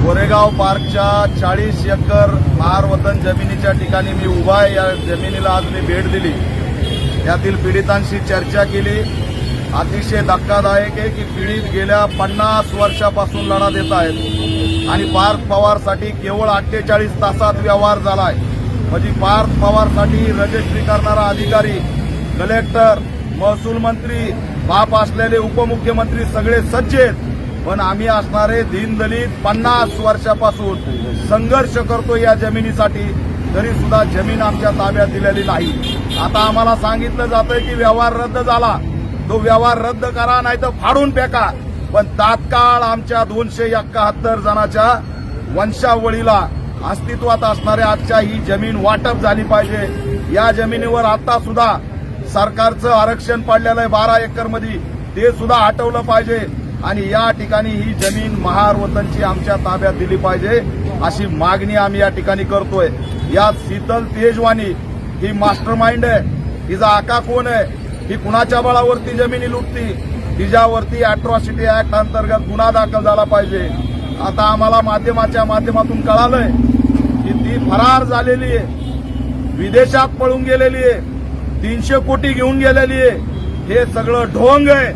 गोरेगाव पार्कच्या 40 एकर महारवतन जमिनीच्या ठिकाणी मी उभा आहे। या जमिनीला आज मी भेट दिली, यातील पीडितांशी चर्चा केली। अतिशय धक्कादायक आहे की पीडित गेल्या 50 वर्षापासून लढा देत आहेत आणि पार्थ पवारसाठी केवळ 48 तासात व्यवहार झालाय। म्हणजे पार्थ पवारसाठी रजिस्ट्री करणारा अधिकारी, कलेक्टर, महसूल मंत्री, बाप असलेले उपमुख्यमंत्री सगळे सज्ज आहेत, पण आम्ही असणारे दीनदलित 50 वर्षापासून संघर्ष करतो या जमिनीसाठी, तरी सुद्धा जमीन आमच्या ताब्यात दिलेली नाही। आता आम्हाला सांगितलं जातंय की व्यवहार रद्द झाला, तो व्यवहार रद्द करा नाही तर फाडून फेका, पण तात्काळ आमच्या 271 जणांच्या वंशावळीला अस्तित्वात असणाऱ्या आजच्या ही जमीन वाटप झाली पाहिजे। या जमिनीवर आता सुद्धा सरकारचं आरक्षण पडलेलं आहे 12 एकरमध्ये, ते सुद्धा हटवलं पाहिजे आणि या ठिकाणी ही जमीन महारवतनची आमच्या ताब्यात दिली पाहिजे, अशी मागणी आम्ही या ठिकाणी करतोय। या शीतल तेजवानी ही मास्टरमाइंड आहे, तिचा आका कोण आहे, ही कुणाच्या बळावरती जमिनी लुटती, तिच्यावरती अॅट्रॉसिटी ऍक्ट अंतर्गत गुन्हा दाखल झाला पाहिजे। आता आम्हाला माध्यमाच्या माध्यमातून कळालंय की ती फरार झालेली आहे, विदेशात पळून गेलेली आहे, 300 कोटी घेऊन गेलेली आहे। हे सगळं ढोंग आहे,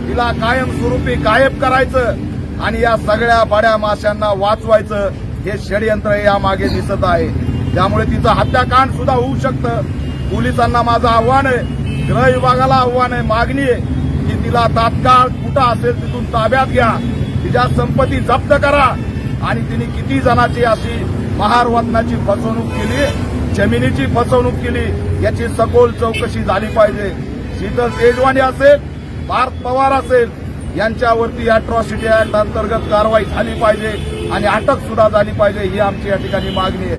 तिला कायमस्वरूपी गायब करायचं आणि या सगळ्या बड्या माशांना वाचवायचं, हे षडयंत्र यामागे दिसत आहे। त्यामुळे तिचं हत्याकांड सुद्धा होऊ शकतं। पोलिसांना माझं आव्हान आहे, गृह विभागाला आव्हान आहे, मागणी आहे की तिला तात्काळ कुठं असेल तिथून ताब्यात घ्या, तिच्या संपत्ती जप्त करा आणि तिने किती जणांची अशी महारवतनाची फसवणूक केली, जमिनीची फसवणूक केली, याची सखोल चौकशी झाली पाहिजे। शीतल तेजवानी असेल, पार्थ पवार असेल, यांच्यावरती अॅट्रॉसिटी ऍक्ट अंतर्गत कारवाई झाली पाहिजे आणि अटक सुद्धा झाली पाहिजे, ही आमची या ठिकाणी मागणी आहे।